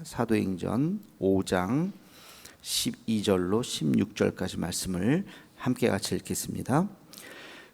사도행전 5장 12절로 16절까지 말씀을 함께 같이 읽겠습니다.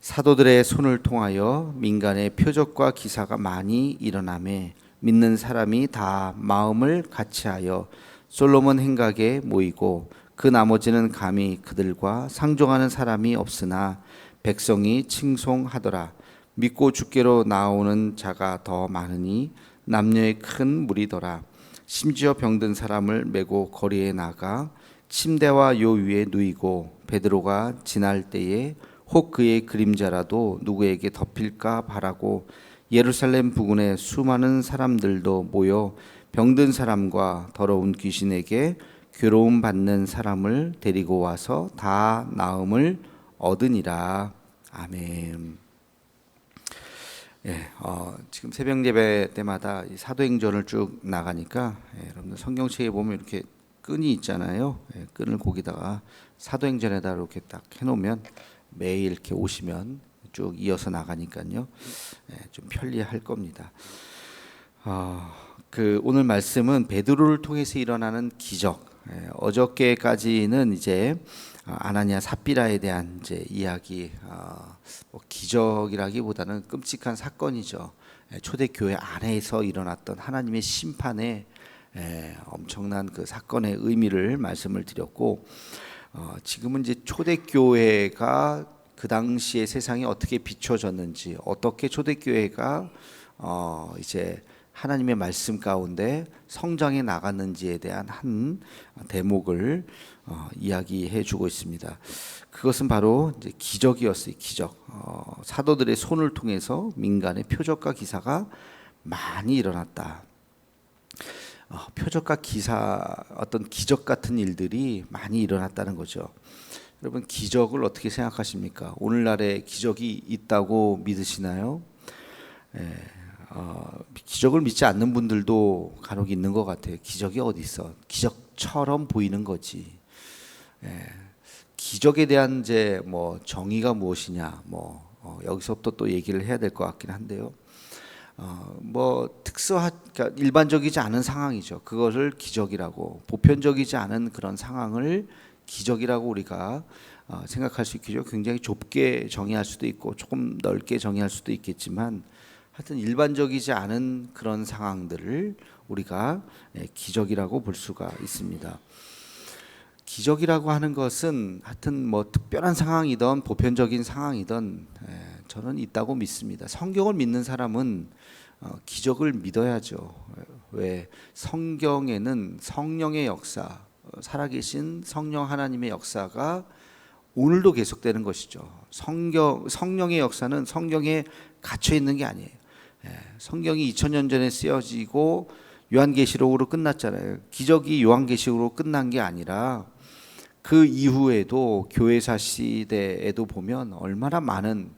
사도들의 손을 통하여 민간의 표적과 기사가 많이 일어나매 믿는 사람이 다 마음을 같이하여 솔로몬 행각에 모이고 그 나머지는 감히 그들과 상종하는 사람이 없으나 백성이 칭송하더라. 믿고 주께로 나오는 자가 더 많으니 남녀의 큰 무리더라. 심지어 병든 사람을 메고 거리에 나가 침대와 요 위에 누이고 베드로가 지날 때에 혹 그의 그림자라도 누구에게 덮일까 바라고 예루살렘 부근에 수많은 사람들도 모여 병든 사람과 더러운 귀신에게 괴로움 받는 사람을 데리고 와서 다 나음을 얻으니라. 아멘. 지금 새벽 예배 때마다 이 사도행전을 쭉 나가니까 여러분들 성경책에 보면 이렇게 끈이 있잖아요. 끈을 거기다가 사도행전에다 이렇게 딱 해놓으면 매일 이렇게 오시면 쭉 이어서 나가니까요, 좀 편리할 겁니다. 오늘 말씀은 베드로를 통해서 일어나는 기적. 어저께까지는 이제 아나니아 삽비라에 대한 이제 이야기, 기적이라기보다는 끔찍한 사건이죠. 초대교회 안에서 일어났던 하나님의 심판의 엄청난 그 사건의 의미를 말씀을 드렸고, 지금은 이제 초대교회가 그 당시에 세상에 어떻게 비춰졌는지, 어떻게 초대교회가 이제 하나님의 말씀 가운데 성장해 나갔는지에 대한 한 대목을 이야기해 주고 있습니다. 그것은 바로 이제 기적이었어요. 기적. 사도들의 손을 통해서 민간의 표적과 기사가 많이 일어났다. 표적과 기사, 어떤 기적 같은 일들이 많이 일어났다는 거죠. 여러분, 기적을 어떻게 생각하십니까? 오늘날에 기적이 있다고 믿으시나요? 기적을 믿지 않는 분들도 간혹 있는 것 같아요. 기적이 어디 있어? 기적처럼 보이는 거지. 기적에 대한 이제 뭐 정의가 무엇이냐, 여기서부터 또 얘기를 해야 될 것 같긴 한데요. 그러니까 일반적이지 않은 상황이죠. 그것을 기적이라고, 보편적이지 않은 그런 상황을 기적이라고 우리가 생각할 수 있겠죠. 굉장히 좁게 정의할 수도 있고 조금 넓게 정의할 수도 있겠지만, 하여튼 일반적이지 않은 그런 상황들을 우리가 기적이라고 볼 수가 있습니다. 기적이라고 하는 것은 하여튼 특별한 상황이든 보편적인 상황이든 저는 있다고 믿습니다. 성경을 믿는 사람은 기적을 믿어야죠. 왜? 성경에는 성령의 역사, 살아계신 성령 하나님의 역사가 오늘도 계속되는 것이죠. 성령의 역사는 성경에 갇혀 있는 게 아니에요. 성경이 2000년 전에 쓰여지고 요한계시록으로 끝났잖아요. 기적이 요한계시록으로 끝난 게 아니라 그 이후에도 교회사 시대에도 보면 얼마나 많은,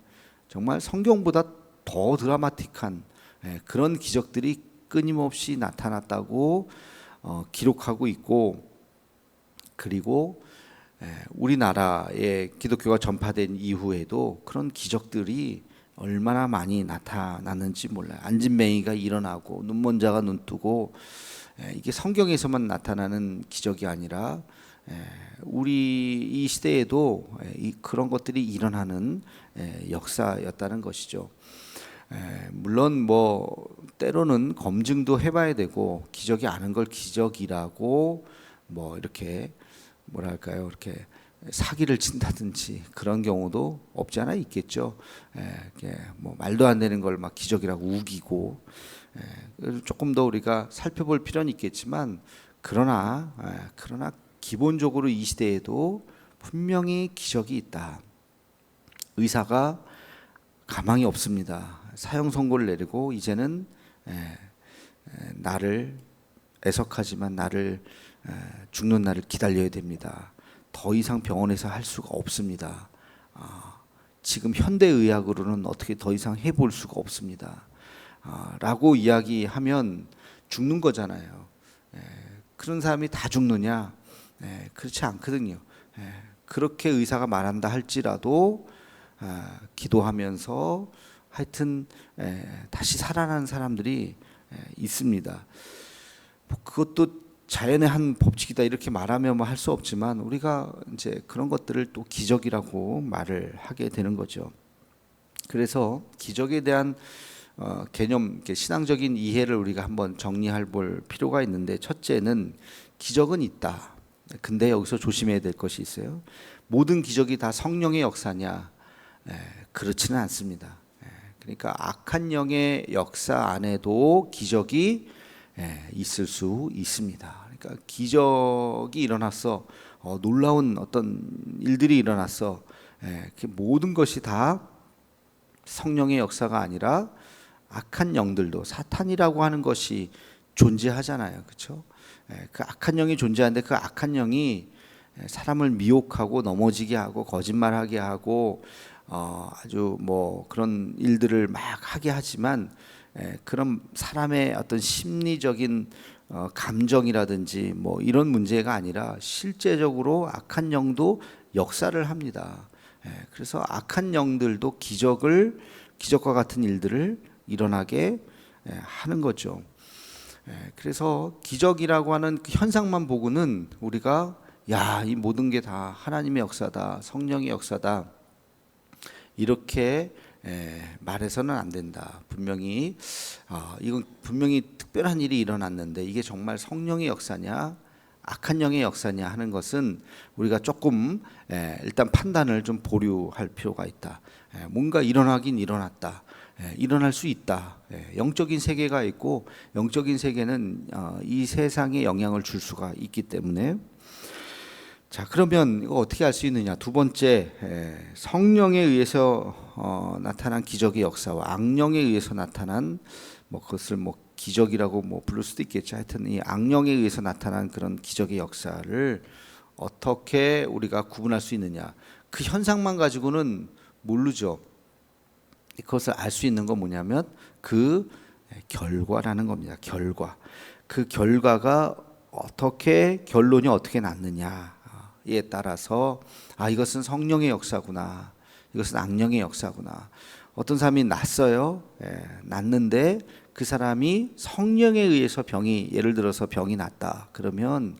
정말 성경보다 더 드라마틱한 그런 기적들이 끊임없이 나타났다고 기록하고 있고, 그리고 우리나라에 기독교가 전파된 이후에도 그런 기적들이 얼마나 많이 나타났는지 몰라요. 안진뱅이가 일어나고 눈먼 자가 눈 뜨고, 이게 성경에서만 나타나는 기적이 아니라 우리 이 시대에도 그런 것들이 일어나는 역사였다는 것이죠. 물론 때로는 검증도 해봐야 되고, 기적이 아닌 걸 기적이라고 이렇게 이렇게 사기를 친다든지 그런 경우도 없지 않아 있겠죠. 말도 안 되는 걸 막 기적이라고 우기고, 조금 더 우리가 살펴볼 필요는 있겠지만, 그러나 기본적으로 이 시대에도 분명히 기적이 있다. 의사가 가망이 없습니다. 사형 선고를 내리고 이제는 나를 애석하지만 나를 죽는 날을 기다려야 됩니다. 더 이상 병원에서 할 수가 없습니다. 지금 현대의학으로는 어떻게 더 이상 해볼 수가 없습니다. 라고 이야기하면 죽는 거잖아요. 그런 사람이 다 죽느냐? 그렇지 않거든요. 그렇게 의사가 말한다 할지라도 기도하면서 하여튼 다시 살아나는 사람들이 있습니다. 뭐 그것도 자연의 한 법칙이다 이렇게 말하면 뭐 할 수 없지만 우리가 이제 그런 것들을 또 기적이라고 말을 하게 되는 거죠. 그래서 기적에 대한 개념, 신앙적인 이해를 우리가 한번 정리할 볼 필요가 있는데, 첫째는 기적은 있다. 근데 여기서 조심해야 될 것이 있어요. 모든 기적이 다 성령의 역사냐? 그렇지는 않습니다. 그러니까 악한 영의 역사 안에도 기적이 있을 수 있습니다. 그러니까 기적이 일어났어, 놀라운 어떤 일들이 일어났어. 모든 것이 다 성령의 역사가 아니라 악한 영들도, 사탄이라고 하는 것이 존재하잖아요, 그렇죠? 그 악한 영이 존재하는데 그 악한 영이 사람을 미혹하고 넘어지게 하고 거짓말하게 하고 아주 뭐 그런 일들을 막 하게 하지만, 그런 사람의 어떤 심리적인 감정이라든지 뭐 이런 문제가 아니라 실제적으로 악한 영도 역사를 합니다. 그래서 악한 영들도 기적과 같은 일들을 일어나게 하는 거죠. 그래서 기적이라고 하는 그 현상만 보고는 우리가 이 모든 게 다 하나님의 역사다, 성령의 역사다 이렇게 말해서는 안 된다. 분명히 이건 분명히 특별한 일이 일어났는데 이게 정말 성령의 역사냐 악한 영의 역사냐 하는 것은 우리가 조금 일단 판단을 좀 보류할 필요가 있다. 뭔가 일어나긴 일어났다. 일어날 수 있다. 영적인 세계가 있고 영적인 세계는 이 세상에 영향을 줄 수가 있기 때문에. 자, 그러면 이거 어떻게 알 수 있느냐? 두 번째, 성령에 의해서 나타난 기적의 역사와 악령에 의해서 나타난 뭐 그것을 뭐 기적이라고 뭐 부를 수도 있겠죠. 하여튼 이 악령에 의해서 나타난 그런 기적의 역사를 어떻게 우리가 구분할 수 있느냐? 그 현상만 가지고는 모르죠. 그것을 알 수 있는 건 뭐냐면 그 결과라는 겁니다. 결과. 그 결과가 결론이 어떻게 났느냐에 따라서 이것은 성령의 역사구나, 이것은 악령의 역사구나. 어떤 사람이 났어요. 났는데 그 사람이 성령에 의해서 예를 들어서 병이 났다. 그러면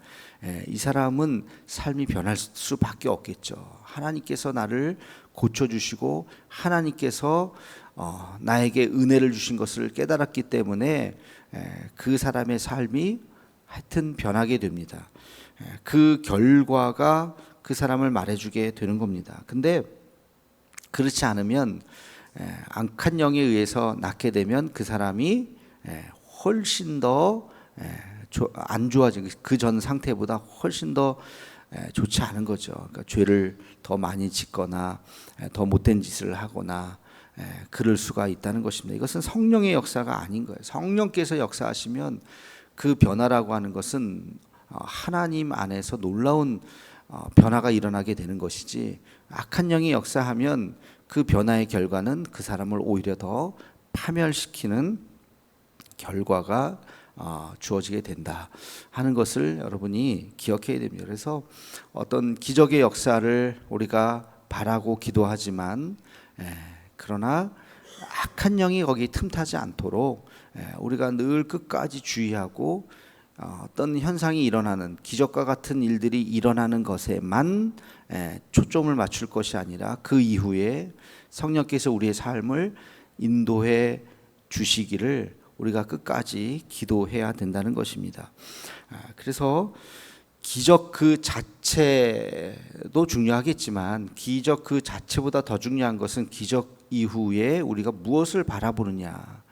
이 사람은 삶이 변할 수밖에 없겠죠. 하나님께서 나를 고쳐주시고 하나님께서 나에게 은혜를 주신 것을 깨달았기 때문에 그 사람의 삶이 하여튼 변하게 됩니다. 그 결과가 그 사람을 말해주게 되는 겁니다. 근데 그렇지 않으면 악한 영에 의해서 낳게 되면 그 사람이 훨씬 더 안 좋아진, 그 전 상태보다 훨씬 더 좋지 않은 거죠. 그러니까 죄를 더 많이 짓거나 더 못된 짓을 하거나 그럴 수가 있다는 것입니다. 이것은 성령의 역사가 아닌 거예요. 성령께서 역사하시면 그 변화라고 하는 것은 하나님 안에서 놀라운 변화가 일어나게 되는 것이지, 악한 영이 역사하면 그 변화의 결과는 그 사람을 오히려 더 파멸시키는 결과가 주어지게 된다 하는 것을 여러분이 기억해야 됩니다. 그래서 어떤 기적의 역사를 우리가 바라고 기도하지만 그러나 악한 영이 거기 틈타지 않도록 우리가 늘 끝까지 주의하고 어떤 현상이 일어나는, 기적과 같은 일들이 일어나는 것에만 초점을 맞출 것이 아니라 그 이후에 성령께서 우리의 삶을 인도해 주시기를 우리가 끝까지 기도해야 된다는 것입니다. 그래서 기적 그 자체도 중요하겠지만 기적 그 자체보다 더 중요한 것은 기적 이후에 우리가 무엇을 바라보느냐.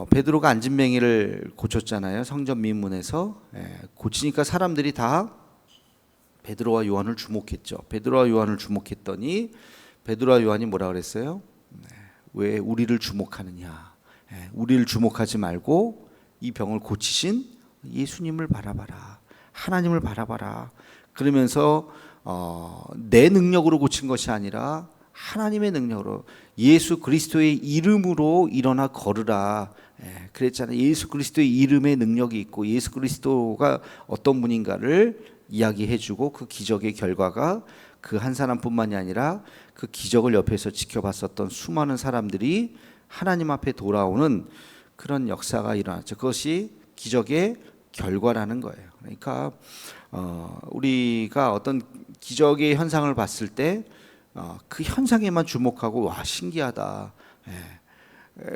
베드로가 안진뱅이를 고쳤잖아요. 성전 미문에서. 고치니까 사람들이 다 베드로와 요한을 주목했죠. 베드로와 요한을 주목했더니 베드로와 요한이 뭐라 그랬어요? 왜 우리를 주목하느냐? 우리를 주목하지 말고 이 병을 고치신 예수님을 바라봐라. 하나님을 바라봐라. 그러면서 내 능력으로 고친 것이 아니라 하나님의 능력으로, 예수 그리스도의 이름으로 일어나 걸으라. 그랬잖아요. 예수 그리스도의 이름에 능력이 있고 예수 그리스도가 어떤 분인가를 이야기해주고 그 기적의 결과가 그 한 사람뿐만이 아니라 그 기적을 옆에서 지켜봤었던 수많은 사람들이 하나님 앞에 돌아오는 그런 역사가 일어났죠. 그것이 기적의 결과라는 거예요. 그러니까 우리가 어떤 기적의 현상을 봤을 때 그 현상에만 주목하고 와 신기하다.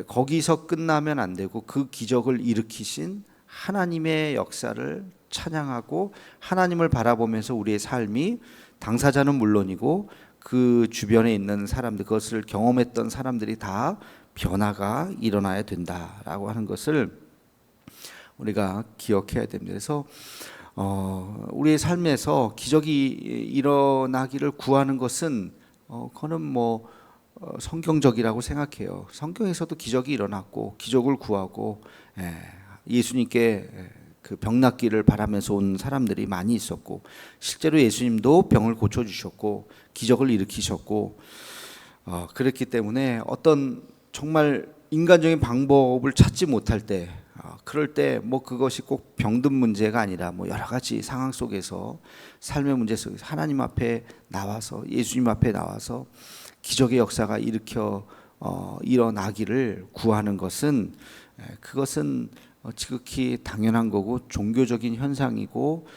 거기서 끝나면 안 되고 그 기적을 일으키신 하나님의 역사를 찬양하고 하나님을 바라보면서 우리의 삶이 당사자는 물론이고 그 주변에 있는 사람들, 그것을 경험했던 사람들이 다 변화가 일어나야 된다라고 하는 것을 우리가 기억해야 됩니다. 그래서 우리의 삶에서 기적이 일어나기를 구하는 것은 그거는 뭐 성경적이라고 생각해요. 성경에서도 기적이 일어났고 기적을 구하고 예수님께 그 병 낫기를 바라면서 온 사람들이 많이 있었고 실제로 예수님도 병을 고쳐주셨고 기적을 일으키셨고 그랬기 때문에 어떤 정말 인간적인 방법을 찾지 못할 때 그럴 때 뭐 그것이 꼭 병든 문제가 아니라 뭐 여러 가지 상황 속에서 삶의 문제 속에서 하나님 앞에 나와서 예수님 앞에 나와서 기적의 역사가 일어나기를 구하는 것은 그것은 지극히 당연한 거고 종교적인 현상이고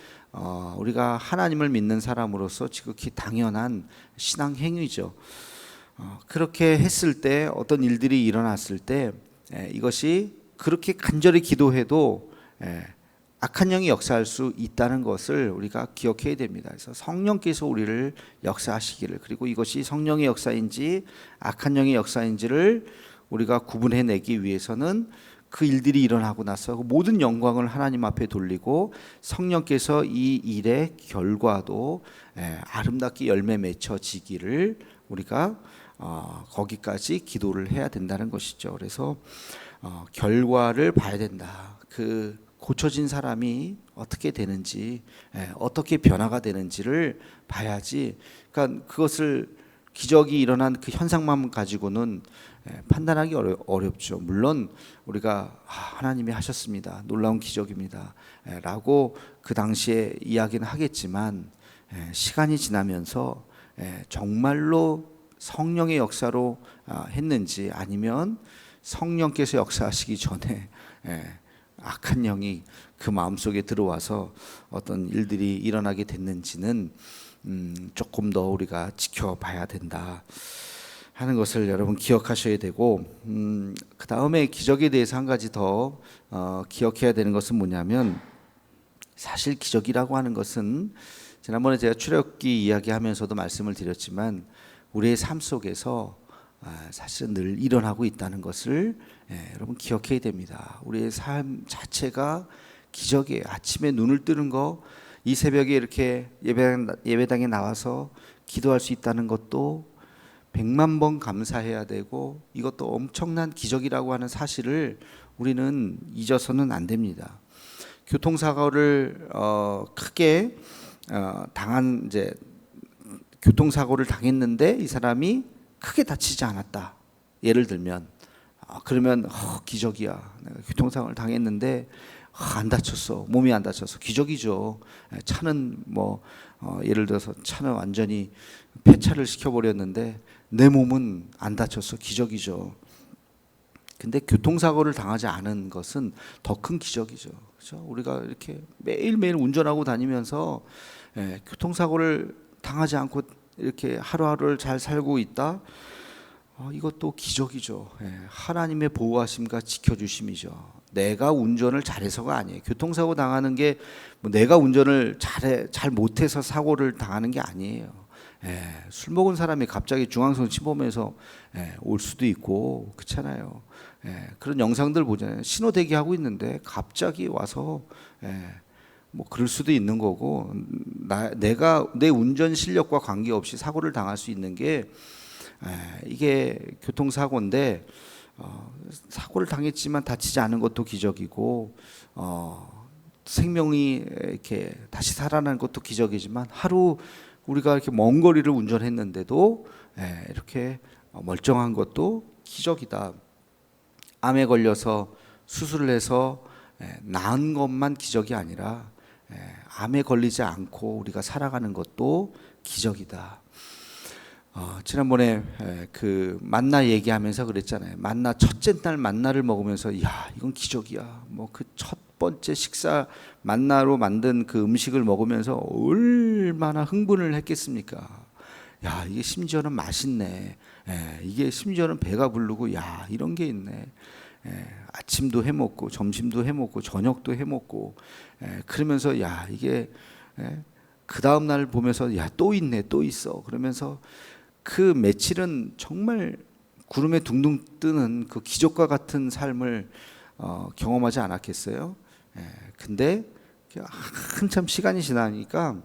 우리가 하나님을 믿는 사람으로서 지극히 당연한 신앙 행위죠. 그렇게 했을 때 어떤 일들이 일어났을 때 이것이 그렇게 간절히 기도해도 악한 영이 역사할 수 있다는 것을 우리가 기억해야 됩니다. 그래서 성령께서 우리를 역사하시기를, 그리고 이것이 성령의 역사인지 악한 영의 역사인지를 우리가 구분해내기 위해서는 그 일들이 일어나고 나서 모든 영광을 하나님 앞에 돌리고 성령께서 이 일의 결과도 아름답게 열매 맺혀지기를 우리가 거기까지 기도를 해야 된다는 것이죠. 그래서 결과를 봐야 된다. 그 고쳐진 사람이 어떻게 되는지, 어떻게 변화가 되는지를 봐야지. 그러니까 그것을 기적이 일어난 그 현상만 가지고는 판단하기 어렵죠. 물론 우리가 하나님이 하셨습니다. 놀라운 기적입니다. 라고 그 당시에 이야기는 하겠지만 시간이 지나면서 정말로 성령의 역사로 했는지 아니면 성령께서 역사하시기 전에 악한 영이 그 마음속에 들어와서 어떤 일들이 일어나게 됐는지는 조금 더 우리가 지켜봐야 된다 하는 것을 여러분 기억하셔야 되고, 그 다음에 기적에 대해서 한 가지 더 기억해야 되는 것은 뭐냐면, 사실 기적이라고 하는 것은 지난번에 제가 출애굽기 이야기하면서도 말씀을 드렸지만 우리의 삶 속에서 사실은 늘 일어나고 있다는 것을 여러분 기억해야 됩니다. 우리의 삶 자체가 기적이에요. 아침에 눈을 뜨는 거, 이 새벽에 이렇게 예배당에 나와서 기도할 수 있다는 것도 100만 번 감사해야 되고, 이것도 엄청난 기적이라고 하는 사실을 우리는 잊어서는 안 됩니다. 교통사고를 크게 당한 이제 교통사고를 당했는데 이 사람이 크게 다치지 않았다. 예를 들면 그러면 기적이야. 내가 교통사고를 당했는데 안 다쳤어. 몸이 안 다쳤어. 기적이죠. 차는 뭐 예를 들어서 차는 완전히 폐차를 시켜버렸는데 내 몸은 안 다쳤어. 기적이죠. 근데 교통사고를 당하지 않은 것은 더 큰 기적이죠. 그렇죠? 우리가 이렇게 매일매일 운전하고 다니면서 교통사고를 당하지 않고 이렇게 하루하루를 잘 살고 있다. 이것도 기적이죠. 하나님의 보호하심과 지켜주심이죠. 내가 운전을 잘해서가 아니에요. 교통사고 당하는 게 뭐 내가 운전을 잘 못해서 사고를 당하는 게 아니에요. 술 먹은 사람이 갑자기 중앙선 침범해서 올 수도 있고 그렇잖아요. 그런 영상들 보잖아요. 신호 대기하고 있는데 갑자기 와서 뭐 그럴 수도 있는 거고, 내가 내 운전 실력과 관계없이 사고를 당할 수 있는 게 이게 교통사고인데 사고를 당했지만 다치지 않은 것도 기적이고 생명이 이렇게 다시 살아나는 것도 기적이지만 하루 우리가 이렇게 먼 거리를 운전했는데도 이렇게 멀쩡한 것도 기적이다. 암에 걸려서 수술을 해서 나은 것만 기적이 아니라 암에 걸리지 않고 우리가 살아가는 것도 기적이다. 지난번에 그 만나 얘기하면서 그랬잖아요. 만나 첫째 날 만나를 먹으면서 야 이건 기적이야. 뭐 그 첫 번째 식사 만나로 만든 그 음식을 먹으면서 얼마나 흥분을 했겠습니까? 야 이게 심지어는 맛있네. 이게 심지어는 배가 부르고 야 이런 게 있네. 아침도 해 먹고 점심도 해 먹고 저녁도 해 먹고 그러면서 야 이게 그 다음 날 보면서 야 또 있네 또 있어 그러면서 그 며칠은 정말 구름에 둥둥 뜨는 그 기적과 같은 삶을 경험하지 않았겠어요? 근데 한참 시간이 지나니까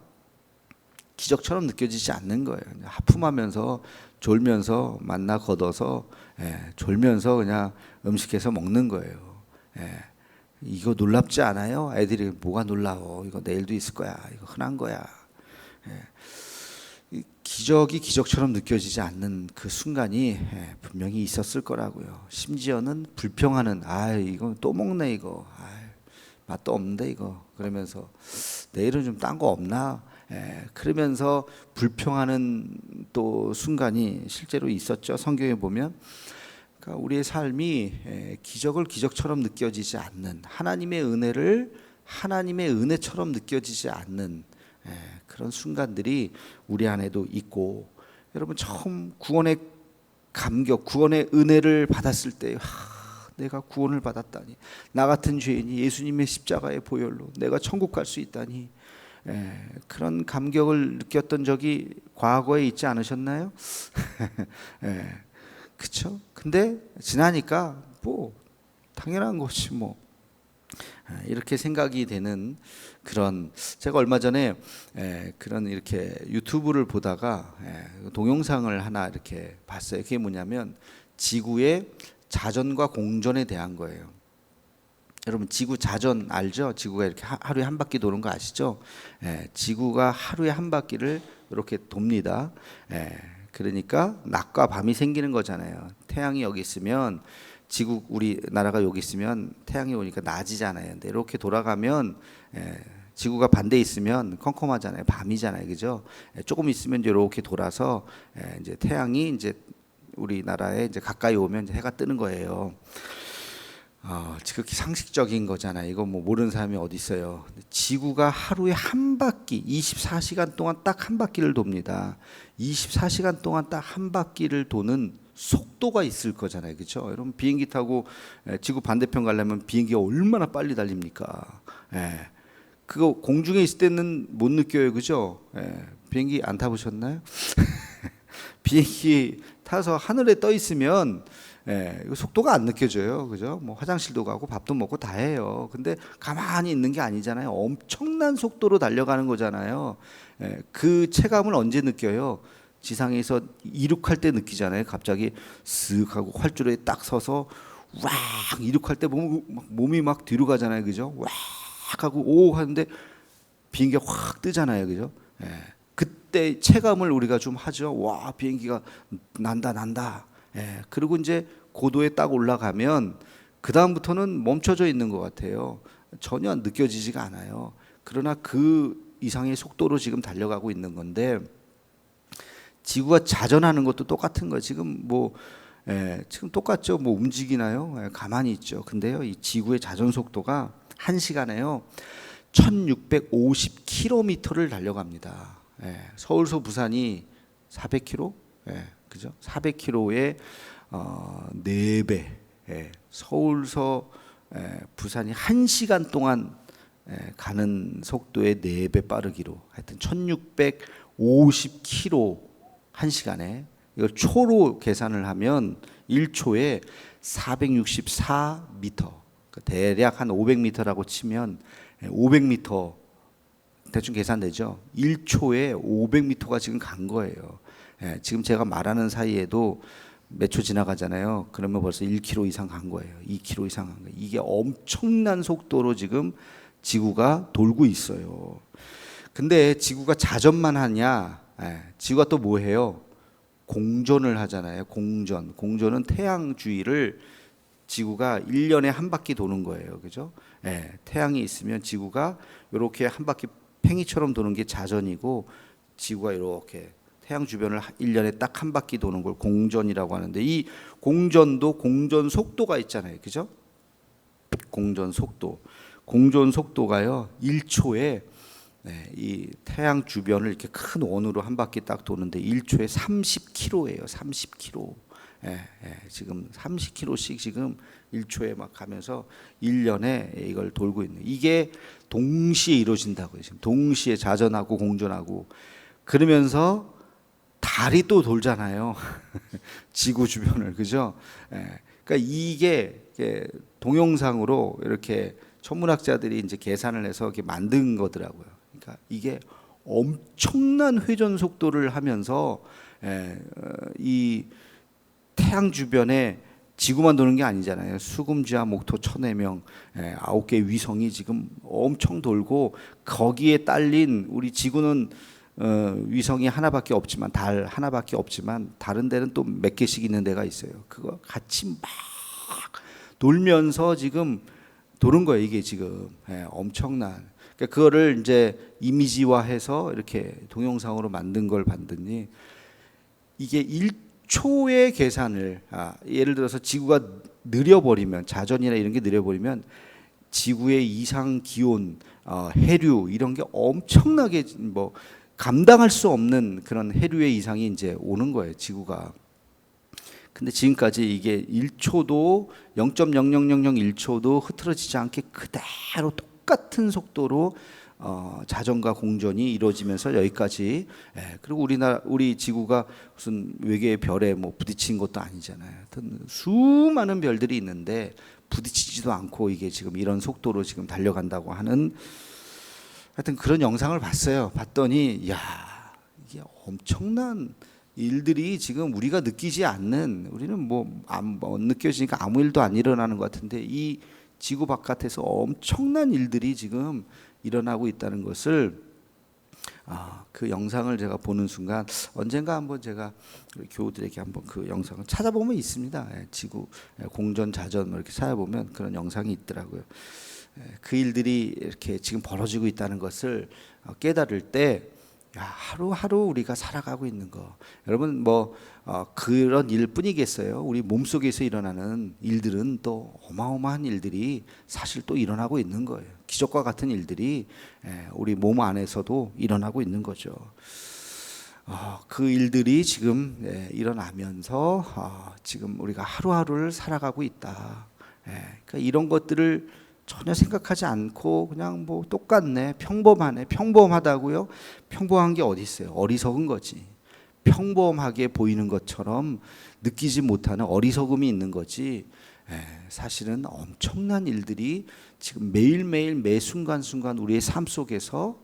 기적처럼 느껴지지 않는 거예요. 하품하면서 졸면서 만나 걷어서 졸면서 그냥 음식해서 먹는 거예요. 이거 놀랍지 않아요? 애들이 뭐가 놀라워? 이거 내일도 있을 거야. 이거 흔한 거야. 기적이 기적처럼 느껴지지 않는 그 순간이 분명히 있었을 거라고요. 심지어는 불평하는 이거 또 먹네 이거 맛도 없는데 이거 그러면서 내일은 좀 딴 거 없나 그러면서 불평하는 또 순간이 실제로 있었죠. 성경에 보면 그러니까 우리의 삶이 기적을 기적처럼 느껴지지 않는 하나님의 은혜를 하나님의 은혜처럼 느껴지지 않는 그런 순간들이 우리 안에도 있고 여러분 처음 구원의 감격, 구원의 은혜를 받았을 때 내가 구원을 받았다니 나 같은 죄인이 예수님의 십자가의 보혈로 내가 천국 갈 수 있다니 그런 감격을 느꼈던 적이 과거에 있지 않으셨나요? 그렇죠? 근데 지나니까 뭐 당연한 것이 뭐 이렇게 생각이 되는 그런 제가 얼마 전에 그런 이렇게 유튜브를 보다가 동영상을 하나 이렇게 봤어요. 그게 뭐냐면 지구의 자전과 공전에 대한 거예요. 여러분 지구 자전 알죠? 지구가 이렇게 하루에 한 바퀴 도는 거 아시죠? 지구가 하루에 한 바퀴를 이렇게 돕니다. 그러니까 낮과 밤이 생기는 거잖아요. 태양이 여기 있으면 지구 우리나라가 여기 있으면 태양이 오니까 낮이잖아요. 근데 이렇게 돌아가면 지구가 반대에 있으면 컴컴하잖아요. 밤이잖아요. 그죠? 조금 있으면 이제 이렇게 돌아서 이제 태양이 이제 우리나라에 이제 가까이 오면 이제 해가 뜨는 거예요. 지극히 상식적인 거잖아요. 이거 뭐 모르는 사람이 어디 있어요. 지구가 하루에 한 바퀴 24시간 동안 딱 한 바퀴를 돕니다. 24시간 동안 딱 한 바퀴를 도는 속도가 있을 거잖아요. 그렇죠? 여러분 비행기 타고 지구 반대편 가려면 비행기가 얼마나 빨리 달립니까? 그거 공중에 있을 때는 못 느껴요. 그죠? 비행기 안 타보셨나요? 비행기 타서 하늘에 떠 있으면 속도가 안 느껴져요. 그죠? 뭐 화장실도 가고 밥도 먹고 다 해요. 근데 가만히 있는 게 아니잖아요. 엄청난 속도로 달려가는 거잖아요. 그 체감을 언제 느껴요? 지상에서 이륙할 때 느끼잖아요. 갑자기 쓱 하고 활주로에 딱 서서 왁 이륙할 때 보면 몸이 막 뒤로 가잖아요. 그죠? 왁 하고 오 하는데 비행기가 확 뜨잖아요. 그죠? 그때 체감을 우리가 좀 하죠. 와 비행기가 난다. 그리고 이제 고도에 딱 올라가면 그 다음부터는 멈춰져 있는 것 같아요. 전혀 느껴지지가 않아요. 그러나 그 이상의 속도로 지금 달려가고 있는 건데 지구가 자전하는 것도 똑같은 거예요. 지금 지금 똑같죠. 뭐 움직이나요? 가만히 있죠. 근데요, 이 지구의 자전 속도가 1시간에요 1650km를 달려갑니다. 서울서 부산이 400km? 그죠? 400km에 4배. 서울서 부산이 1시간 동안 가는 속도의 4배 빠르기로 하여튼 1650km 1시간에 이걸 초로 계산을 하면 1초에 464m 대략 한 500m라고 치면 500m 대충 계산되죠. 1초에 500m가 지금 간 거예요. 지금 제가 말하는 사이에도 몇 초 지나가잖아요. 그러면 벌써 1km 이상 간 거예요. 2km 이상 간 거예요. 이게 엄청난 속도로 지금 지구가 돌고 있어요. 근데 지구가 자전만 하냐? 지구가 또 뭐 해요? 공전을 하잖아요. 공전은 태양 주위를 지구가 1년에 한 바퀴 도는 거예요. 그죠? 태양이 있으면 지구가 이렇게 한 바퀴 팽이처럼 도는 게 자전이고 지구가 이렇게 태양 주변을 1년에 딱 한 바퀴 도는 걸 공전이라고 하는데, 이 공전도 공전 속도가 있잖아요. 그죠? 공전 속도가요 1초에 이 태양 주변을 이렇게 큰 원으로 한 바퀴 딱 도는데 1초에 30km예요. 30km. 지금 30km씩 지금 1초에 막 가면서 1년에 이걸 돌고 있는, 이게 동시에 이루어진다고요. 지금 동시에 자전하고 공전하고. 그러면서 달이 또 돌잖아요. 지구 주변을. 그죠? 그러니까 이게 동영상으로 이렇게 천문학자들이 이제 계산을 해서 이렇게 만든 거더라고요. 그러니까 이게 엄청난 회전 속도를 하면서 이 태양 주변에 지구만 도는 게 아니잖아요. 수금지와 목토 천해명 9개 위성이 지금 엄청 돌고, 거기에 딸린 우리 지구는 위성이 하나밖에 없지만, 달 하나밖에 없지만 다른 데는 또 몇 개씩 있는 데가 있어요. 그거 같이 막 돌면서 지금 도는 거예요. 이게 지금 엄청난. 그러니까 그거를 이제 이미지화해서 이렇게 동영상으로 만든 걸 봤더니, 이게 1초의 계산을 예를 들어서 지구가 느려버리면, 자전이나 이런 게 느려버리면 지구의 이상 기온, 해류 이런 게 엄청나게 뭐 감당할 수 없는 그런 해류의 이상이 이제 오는 거예요, 지구가. 근데 지금까지 이게 1초도 0.00001초도 흐트러지지 않게 그대로 똑같은 속도로 자전과 공전이 이루어지면서 여기까지. 그리고 우리 지구가 무슨 외계의 별에 뭐 부딪힌 것도 아니잖아요. 하여튼 수많은 별들이 있는데 부딪히지도 않고 이게 지금 이런 속도로 지금 달려간다고 하는, 하여튼 그런 영상을 봤어요. 봤더니 야, 이게 엄청난 일들이 지금 우리가 느끼지 않는, 우리는 뭐 느껴지니까 아무 일도 안 일어나는 것 같은데, 이 지구 바깥에서 엄청난 일들이 지금 일어나고 있다는 것을 그 영상을 제가 보는 순간, 언젠가 한번 제가 우리 교우들에게 한번 그 영상을 찾아보면 있습니다. 지구 공전 자전 이렇게 찾아보면 그런 영상이 있더라고요. 그 일들이 이렇게 지금 벌어지고 있다는 것을 깨달을 때, 하루하루 우리가 살아가고 있는 거, 여러분 뭐 그런 일뿐이겠어요. 우리 몸속에서 일어나는 일들은 또 어마어마한 일들이 사실 또 일어나고 있는 거예요. 기적과 같은 일들이 우리 몸 안에서도 일어나고 있는 거죠. 그 일들이 지금 일어나면서 지금 우리가 하루하루를 살아가고 있다. 그러니까 이런 것들을 전혀 생각하지 않고 그냥 뭐 똑같네, 평범하네. 평범하다고요? 평범한 게 어디 있어요? 어리석은 거지. 평범하게 보이는 것처럼 느끼지 못하는 어리석음이 있는 거지. 사실은 엄청난 일들이 지금 매일매일 매 순간순간 우리의 삶 속에서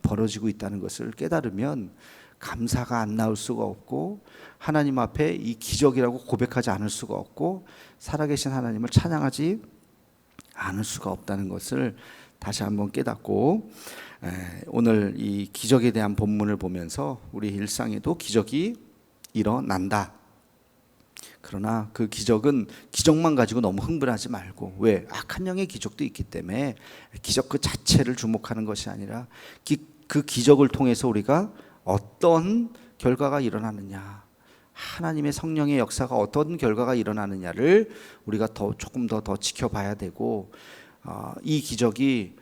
벌어지고 있다는 것을 깨달으면 감사가 안 나올 수가 없고, 하나님 앞에 이 기적이라고 고백하지 않을 수가 없고, 살아계신 하나님을 찬양하지 않을 수가 없다는 것을 다시 한번 깨닫고, 오늘 이 기적에 대한 본문을 보면서 우리 일상에도 기적이 일어난다. 그러나 그 기적은 기적만 가지고 너무 흥분하지 말고, 왜? 악한 영의 기적도 있기 때문에 기적 그 자체를 주목하는 것이 아니라 그 기적을 통해서 우리가 어떤 결과가 일어나느냐, 하나님의 성령의 역사가 어떤 결과가 일어나느냐를 우리가 조금 더 지켜봐야 되고, 이 기적이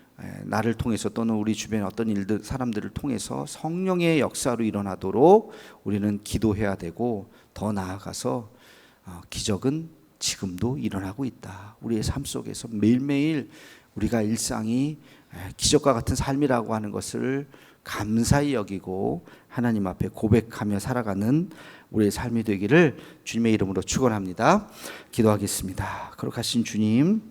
나를 통해서 또는 우리 주변의 어떤 일들, 사람들을 통해서 성령의 역사로 일어나도록 우리는 기도해야 되고, 더 나아가서 기적은 지금도 일어나고 있다. 우리의 삶 속에서 매일매일 우리가 일상이 기적과 같은 삶이라고 하는 것을 감사히 여기고 하나님 앞에 고백하며 살아가는 우리의 삶이 되기를 주님의 이름으로 축원합니다. 기도하겠습니다. 거룩하신 주님,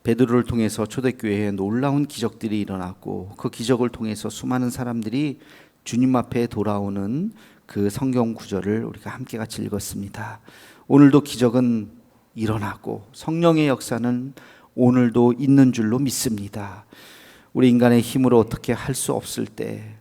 베드로를 통해서 초대교회에 놀라운 기적들이 일어났고, 그 기적을 통해서 수많은 사람들이 주님 앞에 돌아오는 그 성경 구절을 우리가 함께 같이 읽었습니다. 오늘도 기적은 일어나고 성령의 역사는 오늘도 있는 줄로 믿습니다. 우리 인간의 힘으로 어떻게 할 수 없을 때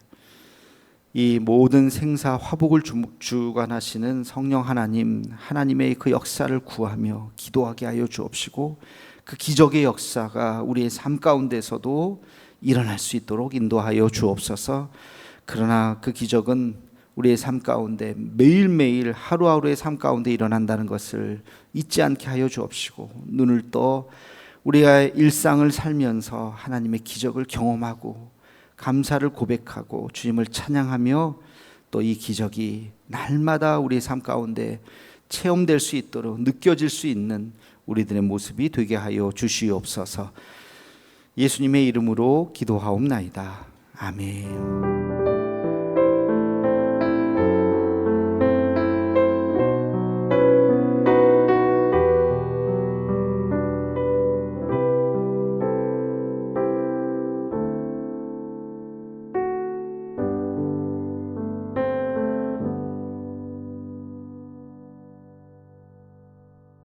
이 모든 생사 화복을 주관하시는 성령 하나님, 하나님의 그 역사를 구하며 기도하게 하여 주옵시고, 그 기적의 역사가 우리의 삶 가운데서도 일어날 수 있도록 인도하여 주옵소서. 그러나 그 기적은 우리의 삶 가운데 매일매일 하루하루의 삶 가운데 일어난다는 것을 잊지 않게 하여 주옵시고, 눈을 떠 우리가 일상을 살면서 하나님의 기적을 경험하고 감사를 고백하고 주님을 찬양하며 또 이 기적이 날마다 우리의 삶 가운데 체험될 수 있도록 느껴질 수 있는 우리들의 모습이 되게 하여 주시옵소서. 예수님의 이름으로 기도하옵나이다. 아멘.